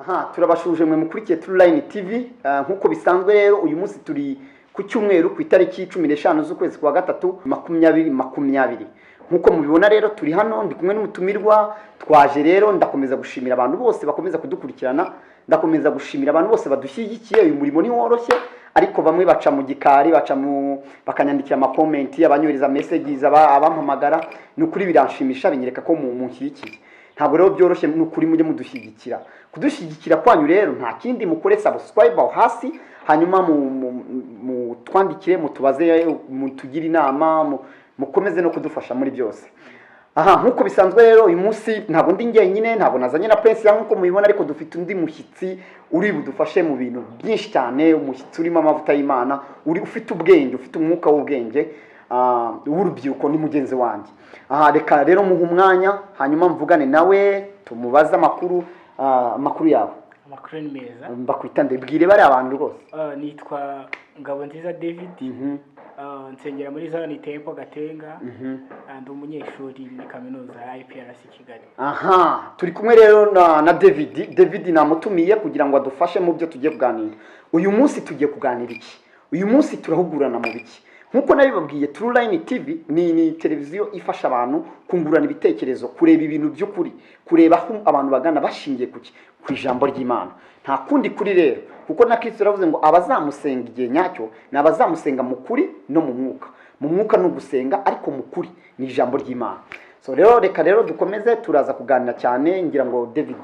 Aha, turabashuje mwe mukurikiye True Line TV. Nkuko bisanzwe rero uyu munsi turi ku cyumweru ku itariki 15 z'ukwezi kwa gatatu 2020. Nkuko mubibona rero turi hano ndi kumwe n'umutumirwa, twaje rero ndakomeza gushimira abantu bose bakomeza kudukurikirana, ndakomeza gushimira abantu bose badushyigikiye. Uyu murimo ni woroshye, ariko bamwe baca mu gikari, bakanyandikira ama comment, abanyohereza messages, abampamagara. Nukuri biranshimisha, binyereka ko munshyigikiye. Ntabwo rero byoroshye n'ukuri mujye mudushyigikira. Kudushyigikira kwanyu rero nta kindi, mukore subscribe aho hasi, hanyuma mu twandikire, mutubaze, mutugire inama, mukomeze no kudufasha muri byose. Aha, nkuko bisanzwe rero uyu munsi ntabwo ndi njyenyine, ntabwo nazanye na Prince nkuko mubibona, ariko dufite undi mushyitsi uri budufashe mu bintu byinshi cyane. Umushyitsi urimo amavuta y'Imana, uri ufite ubwenge, ufite umwuka w'ubwenge, w'urubyiruko, ni mugenzi wanjye. Aha, reka rero muhe umwanya, hanyuma mvugane nawe, tumubaze amakuru yawe. Amakuru ni meza. Mbakwita ndebwire bari abantu rwose. Nitwa Ngabonziza David. Nsengera muri Zion Temple Gatenga. Ndi umunyeshuri muri kaminuza ya IPRC Kigali. Aha, turi kumwe rero na David. David namutumiye kugira ngo adufashe mu byo tugiye kuganira. Uyu munsi tugiye kuganira iki? Uyu munsi turahugurana mu biki? Nkuko nabibabwiye, True Line TV ni televiziyo ifasha abantu kungurana ibitekerezo, kureba ibintu by'ukuri, kureba aho abantu bagana bashingiye ku ijambo ry'Imana. Nta kundi kuri rero, kuko na Kristo yaravuze ngo abazamusenga igihe nyacyo ni abazamusenga mu kuri no mu mwuka. Mu mwuka no gusenga, ariko mu kuri ni ijambo ry'Imana. So rero reka rero dukomeze, turaza kuganira cyane. Ngira ngo David,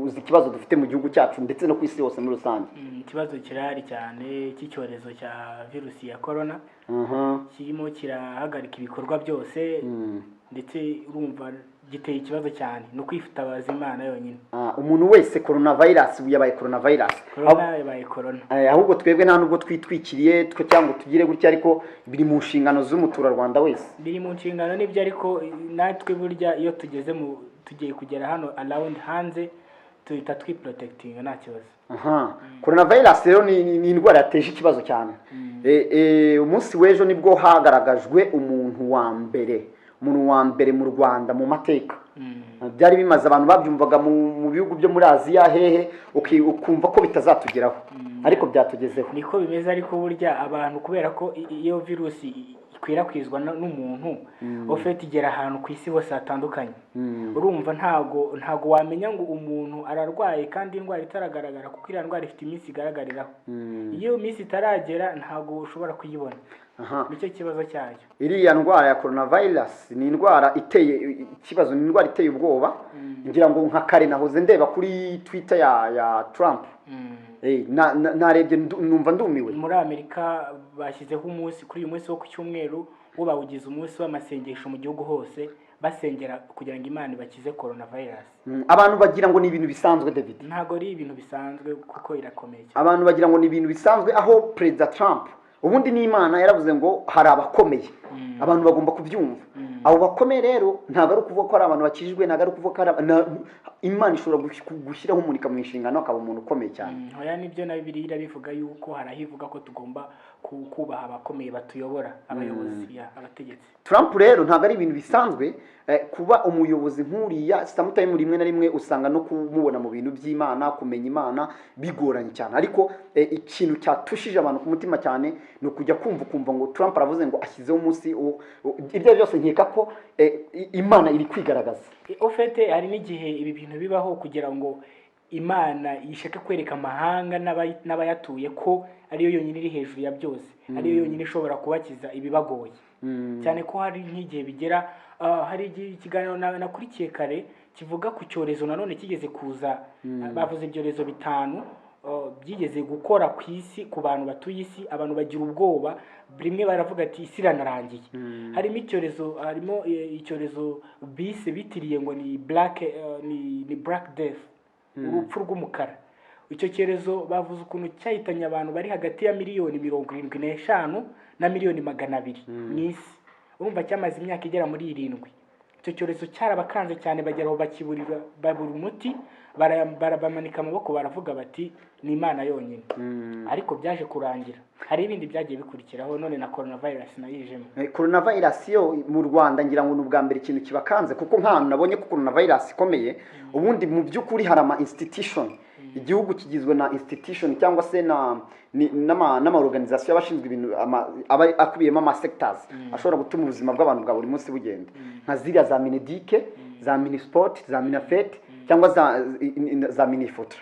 uzi ikibazo dufite mu gihugu cyacu ndetse no ku isi yose muri rusange. Ikibazo kirahari cyane cy'icyorezo cya virusi ya corona. Kirimo kirahagarika ibikorwa byose, ndetse urumva giteye ikibazo cyane. No kwifatabaza Imana yonyine. Umuntu wese coronavirus yabaye coronavirus. Corona yabaye corona. Ahubwo twebwe nta nubwo twitwikiriye cyangwa tugire gutya, ariko biri mu nshingano z'umuturarwanda wese. Biri mu nshingano n'ibyo, ariko natwe burya iyo tugiye kugera hano around hanze tuhita twiprotecting nta kibazo. Coronavirus rero ni indwara yateje ikibazo cyane. Umunsi w'ejo nibwo hagaragajwe umuntu wa mbere mu Rwanda mu mateka. Byari bimaze abantu babyumvaga mu bihugu byo muri Aziya hehe, ukumva ko bitazatugeraho, ariko byatugezeho. Niko bimeze, ariko burya abantu kubera ko iyo virusi ikwirakwizwa n'umuntu ofete igera ahantu ku isi hose hatandukanye. Urumva ntago wamenya ngo umuntu ararwaye kandi indwara itaragaragara, kuko iriya ndwara ifite iminsi igaragariraho. Iyo iminsi itaragera ntago ushobora kuyibona. Nicyo kibazo cyayo. Iriya ndwara ya coronavirus ni indwara iteye ubwoba. Ngira ngo nka kare nahoze ndeba kuri Twitter ya Trump. Narebye numva ndumiwe. Muri Amerika bashyizeho umunsi, kuri uyu munsi wo ku cyumweru wo bawugize umunsi w'amasengesho mu gihugu hose, basengera kugira ngo Imana ibakize coronavirus. Abantu bagira ngo ni ibintu bisanzwe, David. Ntago ari ibintu bisanzwe, kuko irakomeye. Abantu bagira ngo ni ibintu bisanzwe, aho President Trump ubundi ni Imana yaravuze ngo hari abakomeye. Abantu bagomba kubyumva. Abo bakomeye rero ntago ari ukuvuga ko ari abantu bakijijwe, ntago ari ukuvuga ko ari Imana ishobora gushyiraho umuntu ikamushingana akaba umuntu ukomeye cyane. Oya, nibyo na Bibiliya irabivuga yuko harahivuga ko tugomba kubaha abakomeye batuyobora, abayobozi, abategetsi. Trump rero ntago ari ibintu bisanzwe kuba umuyobozi nk'uriya. Sometimes rimwe na rimwe usanga no kumubona mu bintu by'Imana, kumenya Imana bigoranye cyane, ariko ikintu cyatushije abantu ku mutima cyane no kujya kumva ngo Trump aravuze ngo ashyizeho umunsi. Ibyo byose nkeka ko Imana iri kwigaragaza. Ofete hari n'igihe ibi bintu bibaho kugira ngo Imana ishaka kwereka amahanga n'abayatuye ko ariyo yonyine iri hejuru ya byose, ariyo yonyine ishobora kubakiza ibibagoye. Cyane ko hari nk'igihe bigera, hari ikiganiro nakurikiye kare kivuga ku cyorezo nanone kigeze kuza. Bavuze ibyorezo 5 byigeze gukora ku isi, ku bantu batuye isi. Abantu bagira ubwoba, bimwe baravuga ati isi iranarangiye. Harimo icyorezo bise bitiriye ngo ni black death, urupfu rw'umukara. Icyo cyorezo bavuze ukuntu cyahitanye abantu bari hagati ya miliyoni 75 na miliyoni 200 mu isi. Urumva cyamaze imyaka igera muri 7. Icyo cyorezo cyarabakanze cyane, bageraho bakiburira, babura umuti, barabamanika amaboko, baravuga bati ni Imana yonyine. Ariko byaje kurangira. Hari ibindi byagiye bikurikiraho, none na coronavirus nayijemo. Coronavirus yo mu Rwanda ngira ngo n'ubwa mbere ikintu kibakanze, kuko nk'ahantu nabonye ko coronavirus ikomeye. Ubundi mu by'ukuri hari ama institution igihugu kigizwe na institution cyangwa se n'ama organization y'abashinzwe ibintu akubiyemo ama sectors ashobora gutuma ubuzima bw'abantu bwa buri munsi bugenda, nka ziriya za Minedike, za Minisport, za Minafet cyangwa za Minifotra.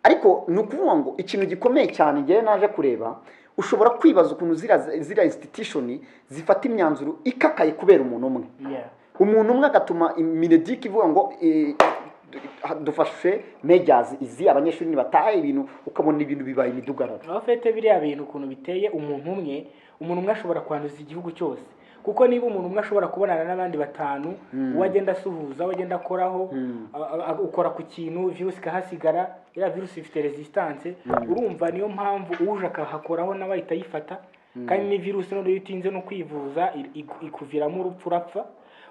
Ariko ni ukuvuga ngo ikintu gikomeye cyane ngiye naje kureba, ushobora kwibaza ukuntu ziriya institution zifata imyanzuro ikakaye kubera umuntu umwe. Umuntu umwe agatuma Minedike ivuga ngo dufashe mejazi izi abanyeshuri nibataye ibintu, ukabona ibintu bibaye imidugararo. Abafite biriya bintu ukuntu biteye, umuntu umwe ashobora kwanduza igihugu cyose, kuko niba umuntu umwe ashobora kubonana n'abandi batanu, uwagenda asuhuza, wagenda akoraho, ukora ku kintu virusi kahasigara, iriya virusi ifite resistance, urumva niyo mpamvu uje akahakoraho nawe ahita yifata, kandi ni virusi none utinze no kwivuza ikuviramo urupfu urapfa.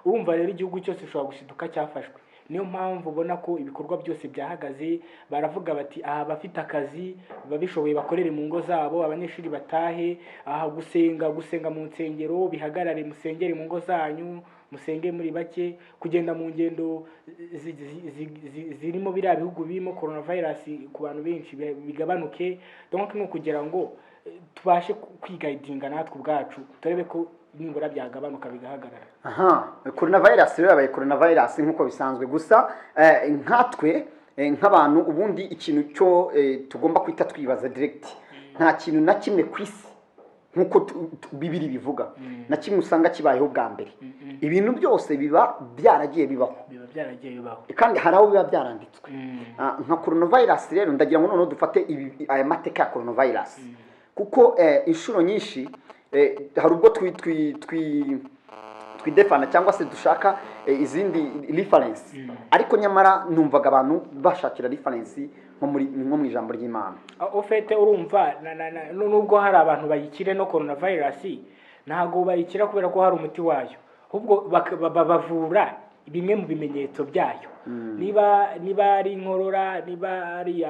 Urumva rero igihugu cyose ushobora gushiduka cyafashwe. Niyo mpamvu ubona ko ibikorwa byose byahagaze, baravuga bati aha bafite akazi babishoboye bakorere mu ngo zabo, abanyeshuri batahe, aha gusenga mu nsengero bihagarare, musengere mu ngo zanyu, musenge muri bake, kugenda mu ngendo zirimo biriya bihugu birimo coronavirus ku bantu benshi bigabanuke. Donc no kugira ngo tubashe kwigayidinga natwe ubwacu, turebe ko nibura byagabanuka bigahagarara. Coronavirus rero yabaye coronavirus nk'uko bisanzwe, gusa nkatwe nk'abantu ubundi ikintu cyo tugomba kwita twibaza direct, nta kintu na kimwe ku isi nk'uko Bibiri bivuga na kimwe usanga kibayeho bwa mbere. Ibintu byose biba byaragiye bibaho, kandi hari aho biba byaranditswe. Nka coronavirus rero ndagira ngo noneho dufate aya mateka ya coronavirus, kuko inshuro nyinshi hari ubwo twidefana cyangwa se dushaka izindi reference, ariko nyamara numvaga abantu bashakira reference nko mu ijambo ry'Imana. Ufite urumva nubwo hari abantu bayikire no coronavirus, ntago bayikira kubera ko hari umuti wayo, ahubwo bavura bimwe mu bimenyetso byayo. Niba ari inkorora, niba ari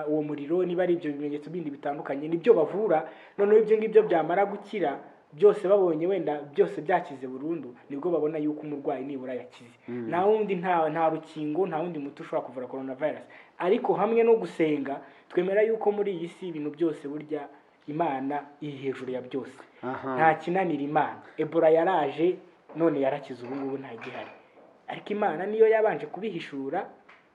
uwo muriro, niba ari ibyo bimenyetso bindi bitandukanye, nibyo bavura. None ibyo ngibyo byamara gukira byose, babonye wenda byose byakize burundu, nibwo babona yuko umurwayi nibura yakize. Nta wundi nta rukingo, nta wundi muti ushobora kuvura coronavirus. Ariko hamwe no gusenga, twemera yuko muri iyi si ibintu byose burya Imana iri hejuru ya byose. Nta kinanira Imana. Ebola yaraje none yarakize, ubu ngubu nta gihari, ariko Imana niyo yabanje kubihishura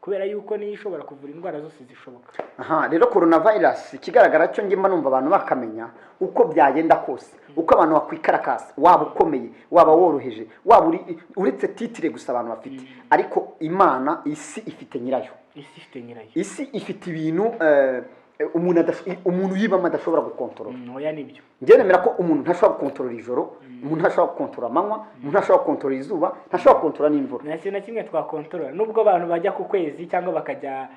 kubera yuko niyo ishobora kuvura indwara zose zishoboka. Rero coronavirus ikigaragara cyo ngimba numva abantu bakamenya uko byagenda kose, uko abantu bakwikarakasa, waba ukomeye, waba woroheje, waba uretse titire gusa abantu bafite, ariko Imana isi ifite nyirayo. Isi ifite ibintu umuntu yibamo adashobora gukontorora. Oya nibyo. Njye nemera ko umuntu ntashobora gukontorora ijoro, umuntu ntashobora gukontorora amanywa, umuntu ntashobora gukontorora izuba, ntashobora gukontorora n'imvura. Nta kintu na kimwe twakontorora. Nubwo abantu bajya ku kwezi cyangwa bakajya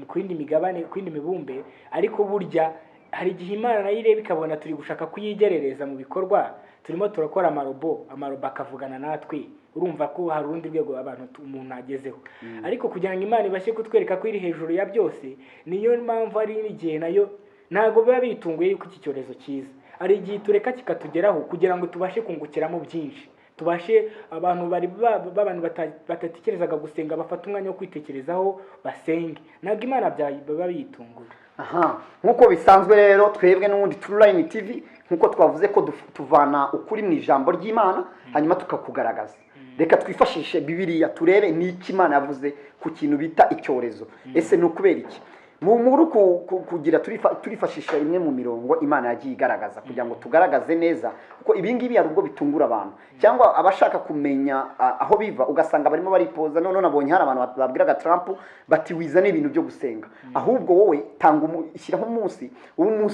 ku yindi migabane, ku yindi mibumbe, ariko burya hari igihe Imana nayo ireba ikabona turi gushaka kuyigerereza mu bikorwa, turimo turakora amarobo akavugana natwe. Urumva ko hari urundi rwego umuntu agezeho. Ariko kugira ngo Imana ibashe kutwereka ko iri hejuru ya byose, niyo mpamvu ari n'igihe nayo ntago biba bitunguye yuko iki cyorezo cyiza. Ari igihe tureka kikatugeraho kugira ngo tubashe kungukiramo byinshi, tubashe abantu b'abantu batatekerezaga gusenga bafata umwanya wo kwitekerezaho basenge. Ntabwo Imana baba bitunguye. Nk'uko bisanzwe rero twebwe n'ubundi True Line TV, nk'uko twavuze ko tuvana ukuri mu ijambo ry'Imana hanyuma tukakugaragaza. Reka twifashishe Bibiliya turebe n'iki Imana yavuze ku kintu bita icyorezo. Ese ni ukubera iki? Muri kugira turifashisha imwe mu mirongo Imana yagiye igaragaza kugira ngo tugaragaze neza, kuko ibi ngibi hari ubwo bitungura abantu cyangwa abashaka kumenya aho biva, ugasanga barimo baripoza. None nabonye hari abantu babwiraga Trump bati wizane ibintu byo gusenga, ahubwo wowe ishyiraho umunsi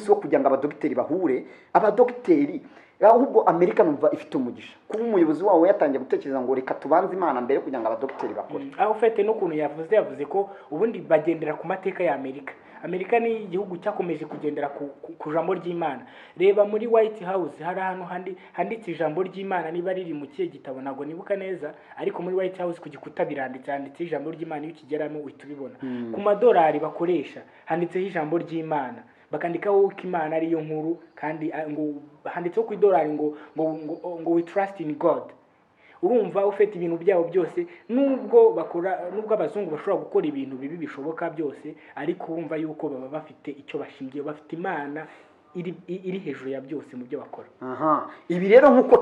wo kugira ngo abadogiteri bahure. Abadogiteri ahubwo Amerika numva ifite umugisha kuba umuyobozi wawo yatangiye gutekereza ngo reka tubanze Imana mbere kugira ngo abadogiteri bakore. Aho ufite no kuntu yavuze ko ubundi bagendera ku mateka ya Amerika. Amerika ni igihugu cyakomeje kugendera ku jambo ry'Imana. Reba muri White House hari ahantu handitse ijambo ry'Imana, niba riri mu kiye gitabo nago nibuka neza, ariko muri White House ku gikuta handitse ijambo ry'Imana. Iyo ukigeramo uhita ubibona. Ku madolari bakoresha handitseho ijambo ry'Imana, bakandikaho ko Imana ariyo nkuru, kandi ngo handitseho ku idolari ngo we trust in God. urumva ufite ibintu byabo byose, nubwo abazungu bashobora gukora ibintu bibi bishoboka byose, ariko wumva yuko baba bafite icyo bashingiye, bafite Imana iri hejuru ya byose mu byo bakora. Ibi rero nk'uko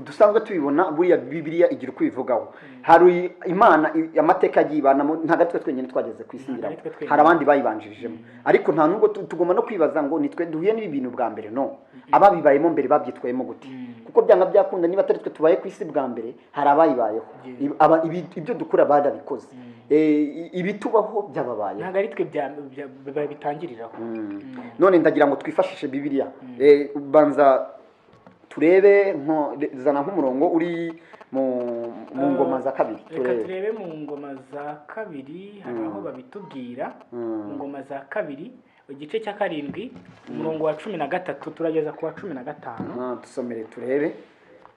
dusanzwe tubibona buriya Bibiliya igira uko ibivugaho. Hari Imana amateka agibana nta gatwe twenyine twageze ku isi ngira, hari abandi bayibanjirijemo, ariko nta nubwo tugomba no kwibaza ngo nitwe duhuye n'ibi bintu bwa mbere. No, ababibayemo mbere babyitwayemo gute? Kuko byanga byakunda niba atari twe tubaye ku isi bwa mbere, hari abayibayeho, ibyo dukora barabikoze, ibitubaho byababaye, ntabwo ari twe bitangiriraho. None ndagira ngo twifashishe Bibiliya, banza turebe zana nk'umurongo uri mu ngoma za kabiri. Reka turebe mu ngoma za kabiri, hari aho babitubwira. Mu ngoma za kabiri igice cya 7 umurongo wa 13 turageza ku wa 15. Dusomere turebe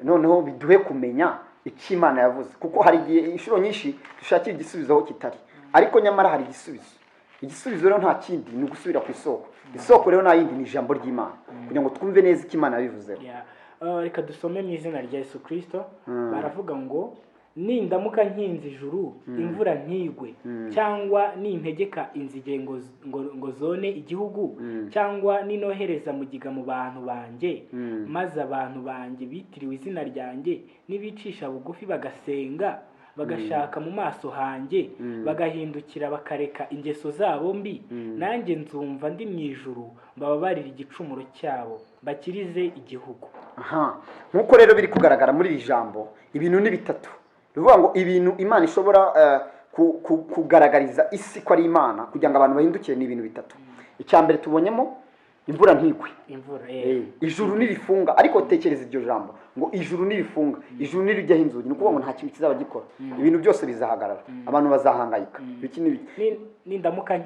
noneho biduhe kumenya icyo Imana yavuze, kuko hari igihe inshuro nyinshi dushakira igisubizo aho kitari, ariko nyamara hari igisubizo rero nta kindi ni ugusubira ku isoko. Isoko rero nta yindi ni ijambo ry'Imana, kugira ngo twumve neza icyo Imana yabivuze. Reka dusome mu izina rya Yesu Kristo. Baravuga ngo nindamuka nkinze ijuru imvura ntigwe, cyangwa nintegeka inzige ngo zone igihugu, cyangwa ninohereza mugiga mu bantu banjye, maze abantu banjye bitiriwe izina ryanjye nibicisha bugufi bagasenga, bagashaka mu maso hanjye, bagahindukira bakareka ingeso zabo mbi, nanjye nzumva ndi mu ijuru mbababarira igicumuro cyabo, bakirize igihugu. Nk'uko rero biri kugaragara muri iri jambo, ibintu ni bitatu. Bivuga ngo ibintu Imana ishobora kugaragariza isi ko ari Imana kugira ngo abantu bahindukire ni ibintu bitatu. Icya mbere tubonyemo imvura ntigwe, ijuru nirifunga. Ariko tekereza iryo jambo ngo ijuru nirifunga, ijuru nirijyaho inzugi, ni ukuvuga ngo nta kintu kizaba gikora, ibintu byose bizahagarara, abantu bazahangayika. Nindamuka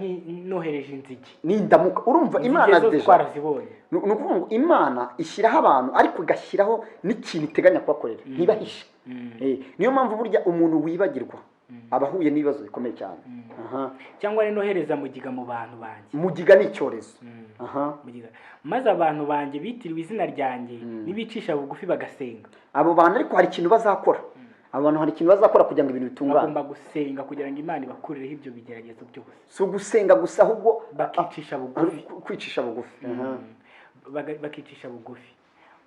nohereje inzige, nindamuka, urumva Imana twarazibonye. Ni ukuvuga ngo Imana ishyiraho abantu, ariko igashyiraho n'ikintu iteganya kubakorera, ntibahishe. Niyo mpamvu burya umuntu wibagirwa aba ahuye n'ibibazo bikomeye cyane. Cyangwa nohereza mugiga mu bantu banjye. Mugiga ni icyorezo. Maze abantu banjye bitiriwe izina ryanjye nibicisha bugufi bagasenga. Abo bantu ariko hari ikintu bazakora, abantu hari ikintu bazakora kugira ngo ibintu bitungane. Bagomba gusenga kugira ngo Imana ibakurireho ibyo bigeragezo byose. Si ugusenga gusa, ahubwo bakicisha bugufi, kwicisha bugufi. Bakicisha bugufi.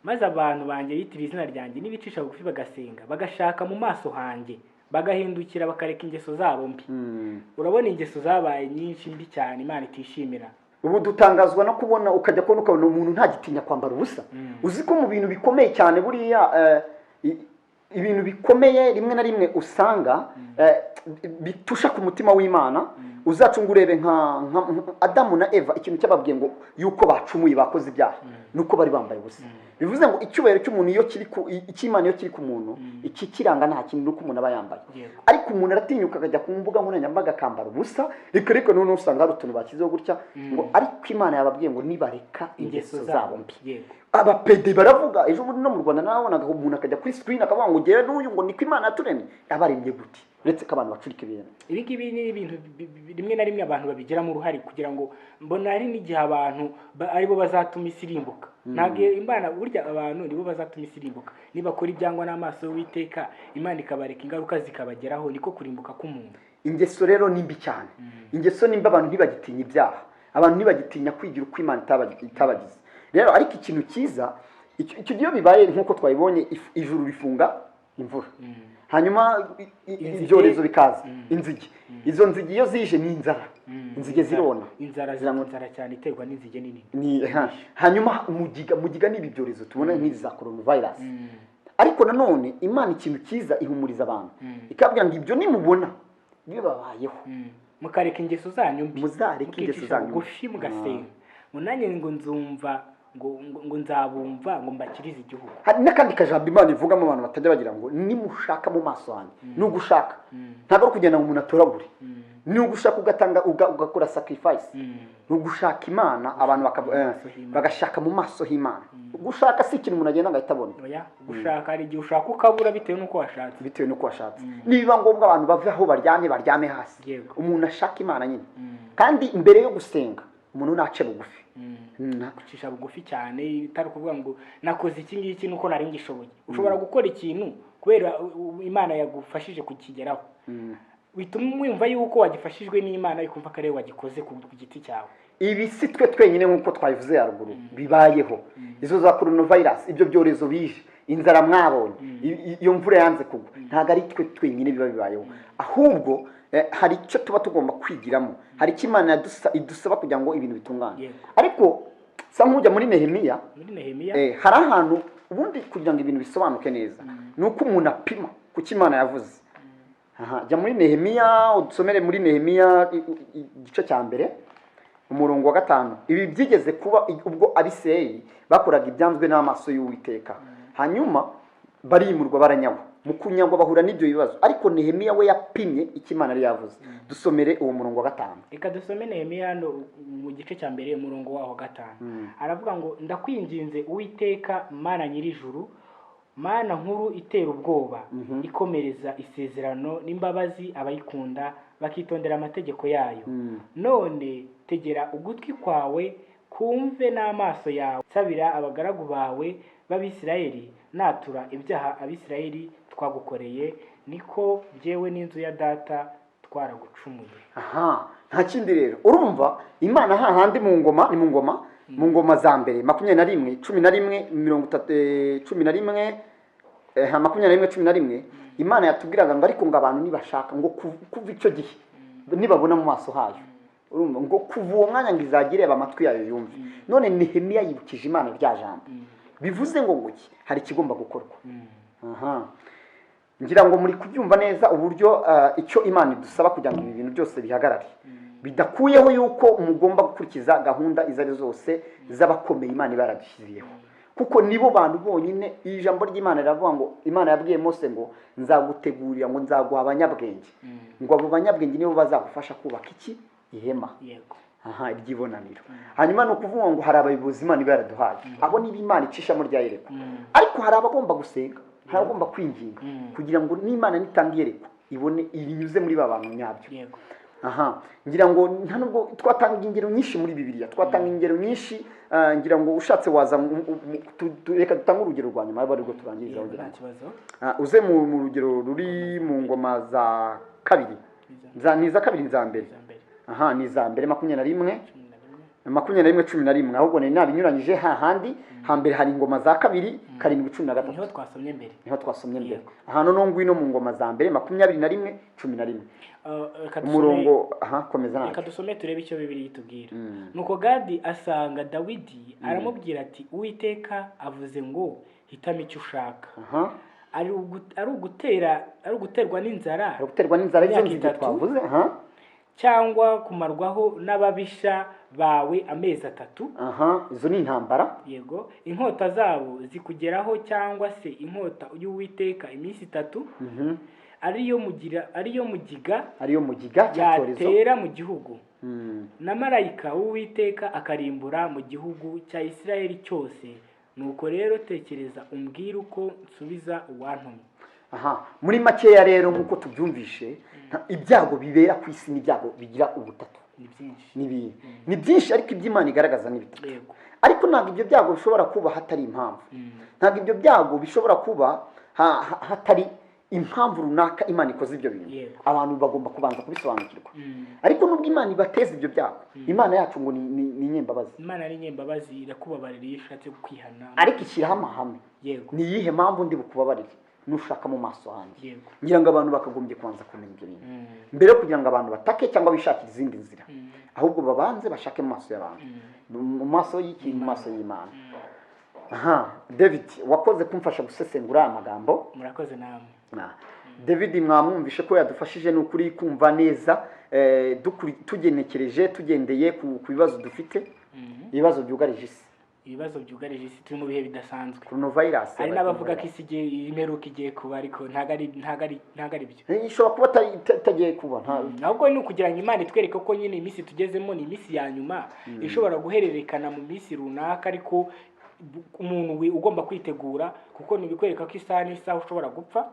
Maze abantu banjye bitiriwe izina ryanjye nibicisha bugufi bagasenga, bagashaka mu maso hanjye, bagahindukira bakareka ingeso zabo mbi. Urabona ingeso zabaye nyinshi mbi cyane Imana itishimira. Ubu dutangazwa no kubona, ukajya kubona umuntu ntagitinya kwambara ubusa. Uzi ko mu bintu bikomeye cyane buriya ibintu bikomeye rimwe na rimwe usanga bitusha ku mutima w'Imana. Uzacunga urebe nka Adamu na Eva, ikintu cyababwiye ngo yuko bacumuye bakoze ibyaha nuko bari bambaye ubusa. Bivuze ngo icyubahiro cy'umuntu iyo cy'Imana iyo kiri ku muntu, iki kiranga nta kintu nuko umuntu aba yambaye. Ariko umuntu aratinyuka akajya ku mbuga nkoranyambaga akambara ubusa, reka none usanga hari utuntu bakizeho gutya ngo ariko Imana yababwiye ngo nibareka ingeso zabo mbi. Abapede baravuga, ejo bundi no mu Rwanda nabonaga umuntu akajya kuri screen akavuga ngo ngewe n'uyu ngo niko Imana yaturemye. Abaremye gute? Uretse ko abantu bacurika ibintu. Ibi ngibi ni ibintu rimwe na rimwe abantu babigiramo uruhare, kugira ngo mbona ari n'igihe abantu aribo bazatuma isi irimbuka. Ntabwo Imana burya abantu nibo bazatuma isi irimbuka. Nibakora ibyangwa n'amaso y'Uwiteka, Imana ikabareka ingaruka zikabageraho, niko kurimbuka k'umuntu. Ingeso rero ni mbi cyane. Ingeso ni mbi, abantu ntibagitinya ibyaha, abantu ntibagitinya kwigira uko Imana itabagize. Rero ariko ikintu cyiza icyo gihe bibaye nk'uko twabibonye, ijuru rifunga imvura, hanyuma ibyorezo bikaza, inzige. Izo nzige iyo zije ni inzara, inzige zirona, inzara cyane iterwa n'inzige nini. Hanyuma mugiga n'ibi byorezo tubona nk'izi za coronavirus. Ariko nanone Imana ikintu cyiza ihumuriza abantu, ikabwira ngo ibyo nimubona bibabayeho, mukareka ingeso zanyu mbi, muzareka ingeso zanyu bugufi mugasenga, munanye ngo nzumva ngo nzabumva ngo mbakirize igihugu. Hari n'akandi kajambo Imana ivugamo abantu batajya bagira ngo nimushaka mu maso hanjye. Ni ugushaka, ntabwo ari kugenda ngo umuntu atoragure. Ni ugushaka ugatanga ugakora sacrifice. Ni ugushaka Imana, abantu bagashaka mu maso h'Imana. Gushaka si ikintu umuntu agenda agahita abona. Gushaka hari igihe ushaka ukabura bitewe n'uko washatse. Nibiba ngombwa abantu bave aho baryame hasi. Umuntu ashaka Imana nyine. Kandi imbere yo gusenga umuntu nace bugufi. gucisha bugufi cyane, itari kuvuga ngo nakoze iki ngiki nuko nari ngishoboye. Ushobora gukora ikintu kubera Imana yagufashije kukigeraho, bituma wumva yuko wagifashijwe n'Imana, ikumva ko ari wagikoze ku giti cyawe. Ibi si twe twenyine nk'uko twabivuze haruguru bibayeho. Izo za coronavirus, ibyo byorezo bije, inzara mwabonye, iyo mvura yanze kugwa, ntabwo ari twe twenyine biba bibayeho, ahubwo hari icyo tuba tugomba kwigiramo, hari icyo Imana idusaba kugira ngo ibintu bitungane. Ariko sa nk'ujya muri Nehemiya, hari ahantu ubundi kugira ngo ibintu bisobanuke neza ni uko umuntu apima ku cyo Imana yavuze. Jya muri Nehemiya, udusomere muri Nehemiya igice cya mbere umurongo wa 5. Ibi byigeze kuba ubwo Abisirayeli bakoraga ibyanzwe n'amaso y'Uwiteka, hanyuma barimurwa baranyagwa. Mu kunyagwa bahura n'ibyo bibazo, ariko Nehemiya we yapimye icyo Imana yari yavuze. Dusomere uwo murongo wa 5. Reka dusome Nehemiya mu gice cya mbere umurongo waho 5. Aravuga ngo ndakwinginze Uwiteka Mana nyir'ijuru, Mana nkuru itera ubwoba, ikomereza isezerano n'imbabazi abayikunda bakitondera amategeko yayo. None tegera ugutwi kwawe kumve n'amaso yawe, sabira abagaragu bawe b'Abisirayeli, natura ibyaha Abisirayeli twagukoreye, niko jyewe n'inzu ya data twaragucumuye. Nta kindi rero urumva Imana hahandi mu ngoma za mbere 21 11 Imana yatubwiraga ngo ariko ngo abantu nibashaka ngo kuva icyo gihe nibabona mu maso hayo, urumva ngo kuva uwo mwanya ngo izagireba amatwi yayo yumve. None Nehemiya yibukije Imana rya jambo, bivuze ngo nguki hari kigomba gukorwa. Ngira ngo muri kubyumva neza uburyo icyo Imana idusaba kugira ngo ibi bintu byose bihagarare, bidakuyeho yuko mugomba gukurikiza gahunda izari zose z'abakomeye Imana ibaradushyiriyeho, kuko nibo bantu bonyine. Ijambo ry'Imana riravuga ngo Imana yabwiye Mose ngo nzagutegurira, ngo nzaguha abanyabwenge, ngo abo banyabwenge nibo bazagufasha kubaka iki ihema iry'ibonaniro. Hanyuma no kuvuga ngo hari abayobozi Imana ibaraduhaye, abo ni Imana icishamo rya yereko, ariko hari abagomba gusenga, hari abagomba kwinginga kugira ngo n'Imana nitanga yereko ibone irinyuze muri babantu nyabyo. Ngira ngo nta nubwo twatanga ingero nyinshi muri Bibiliya, twatanga ingero nyinshi. Ngira ngo ushatse waza reka dutanga urugero rwa nyuma ariko turangiriza uze mu rugero ruri mu ngoma za kabiri, niza kabiri za mbere. Ni za mbere 21 ahubwo ni nabinyuranyije hahandi hambere hari ingoma za kabiri 7:13 niho twasomye mbere. None ngwino mu ngoma za mbere 21:11 umurongo. Komeza nawe. Reka dusome turebe icyo Bibiliya itubwira. Nuko Gadi asanga Dawidi aramubwira ati Uwiteka avuze ngo hitamo icyo ushaka. Ari uguterwa n'inzara izo twavuze, cyangwa kumarwaho n'ababisha bawe amezi 3. Izo ni intambara. Yego, inkota zabo zikugeraho, cyangwa se inkota y'Uwiteka iminsi 3. Ariyo mugiga yatera mu gihugu, na marayika w'Uwiteka akarimbura mu gihugu cya Isirayeli cyose. Nuko rero tekereza umbwire uko nsubiza uwantumye. Muri makeya rero nk'uko tubyumvishe, ibyago bibera ku isi n'ibyago bigira ubutatu. Ni byinshi ariko iby'Imana igaragaza ni bitatu. Ariko ntabwo ibyo byago bishobora kuba hatari impamvu, ntabwo ibyo byago bishobora kuba hatari impamvu runaka Imana ikoze ibyo bintu. Abantu bagomba kubanza kubisobanukirwa. Ariko nubwo Imana ibateza ibyo byago, Imana yacu ngo ni nyembabazi. Imana ari nyembabazi, irakubabarira iyo ishatse kwihana, ariko ishyiraho amahame. Ni iyihe mpamvu ndi bukubabarire nushaka mu maso hanjye? Ngira ngo abantu bakagombye kubanza kumenya ibyo bintu mbere kugira ngo abantu batake cyangwa bishakire izindi nzira, ahubwo babanze bashake mu maso y'abantu, mu maso y'iki, mu maso y'Imana. David wakoze kumfasha gusesengura amagambo. Murakoze namwe. David mwamwumvishe ko yadufashije n'ukuri kumva neza, tugenekereje tugendeye ku bibazo dufite, ibibazo byugarije isi. Turi mu bihe bidasanzwe. Coronavirus. Ari n'abavuga ko isi imeruka igiye kuba, ariko ntago ari byo. Ishobora kuba tagiye kuba. Ahubwo ni ukugira ngo Imana itwereke ko nyine iminsi tugezemo ni iminsi ya nyuma, ishobora guhererekana mu minsi runaka, ariko umuntu ugomba kwitegura, kuko nibikwereka ko isaha n'isaha ushobora gupfa,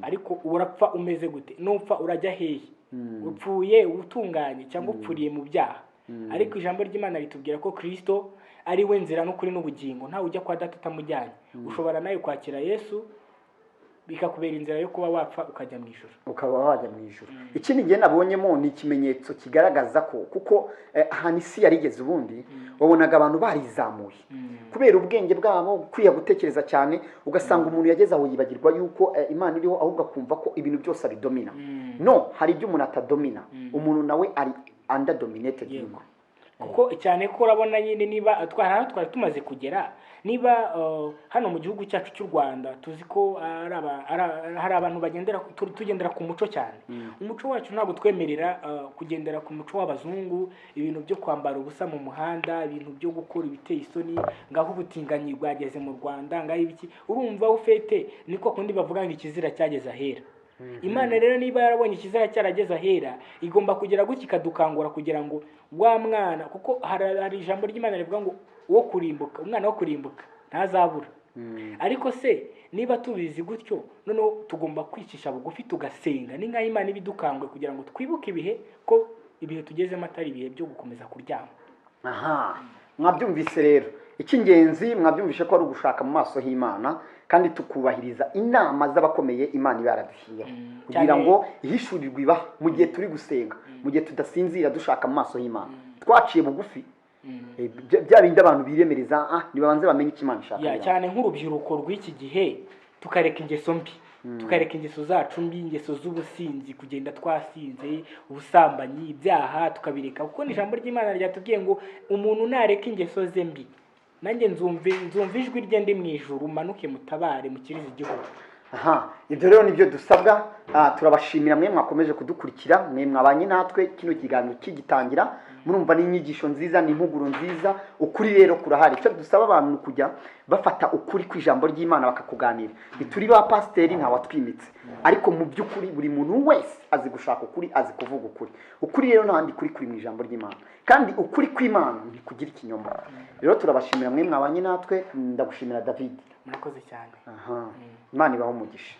ariko urapfa umeze gute? Nupfa urajya hehe? Upfuye utunganye cyangwa upfuriye mu byaha? ariko ijambo ry'Imana ritubwira ko Kristo ari we nzira n'ukuri n'ubugingo, ntawe ujya kwa data utamujyanye. Ushobora nawe kwakira Yesu bikakubera inzira yo kuba wapfa ukajya mu ijuru, ukaba wajya mu ijuru. Ikindi ngiye nabonyemo ni ikimenyetso kigaragaza ko kuko ahantu isi yarigeze ubundi wabonaga abantu barizamuye kubera ubwenge bwabo, kwiya gutekereza cyane, ugasanga umuntu yageze aho yibagirwa yuko Imana iriho, ahubwo akumva ko ibintu byose abidomina. No, hari ibyo umuntu atadomina, umuntu nawe ari under dominated. kuko cyane ko urabona nyine niba twari tumaze kugera, niba hano mu gihugu cyacu cy'u Rwanda tuzi ko hari abantu tugendera ku muco cyane. Umuco wacu ntabwo twemerera kugendera ku muco w'abazungu, ibintu byo kwambara ubusa mu muhanda, ibintu byo gukora ibiteye isoni, ngaho ubutinganyi bwageze mu Rwanda, ngaho ibiki. Urumva ufete niko kundi bavuga ngo ikizira cyageze ahera. Imana rero niba yarabonye ikizira cyarageze ahera, igomba kugera gutya ikadukangura kugira ngo wa mwana, kuko hari ijambo ry'Imana rivuga ngo wo kurimbuka, umwana wo kurimbuka ntazabura. Ariko se niba tubizi gutyo, noneho tugomba kwicisha bugufi tugasenga, ni nka Imana ibidukangwe kugira ngo twibuke ibihe ko ibihe tugezemo atari ibihe byo gukomeza kuryama. Mwabyumvise rero, icy'ingenzi mwabyumvishe ko ari ugushaka mu maso h'Imana kandi tukubahiriza inama z'abakomeye Imana ibaraduhiye kugira ngo ihishurirwe ibaha mu gihe turi gusenga, mu gihe tudasinzira dushaka mu maso y'Imana. Twaciye bugufi bya bindi abantu biremereza nibabanze bamenye icyo Imana ishaka. Cyane nk'urubyiruko rw'iki gihe tukareka ingeso mbi, tukareka ingeso zacu mbi, ingeso z'ubusinzi, kugenda twasinze, ubusambanyi, ibyaha tukabireka, kuko ni ijambo ry'Imana ryatubwiye ngo umuntu nareka ingeso ze mbi, nanjye nzumva ijwi rye ndi mu ijuru, manuke mutabare mukirize igihugu. Ibyo rero nibyo dusabwa. Turabashimira mwe mwakomeje kudukurikira, mwe mwabanye natwe kino kiganiro kigitangira, murumva n'inyigisho nziza, n'impuguro nziza. Ukuri rero kurahari, icyo dusaba abantu kujya bafata ukuri kw'ijambo ry'Imana bakakuganira. Ntituri ba pasiteri, nta watwimitse, ariko mu by'ukuri buri muntu wese azi gushaka ukuri, azi kuvuga ukuri. Ukuri rero n'ahandi kuri mu ijambo ry'Imana, kandi ukuri kw'Imana ntikugira ikinyoma. Rero turabashimira mwe mwabanye natwe. Ndagushimira David. Murakoze cyane. Imana ibahe umugisha.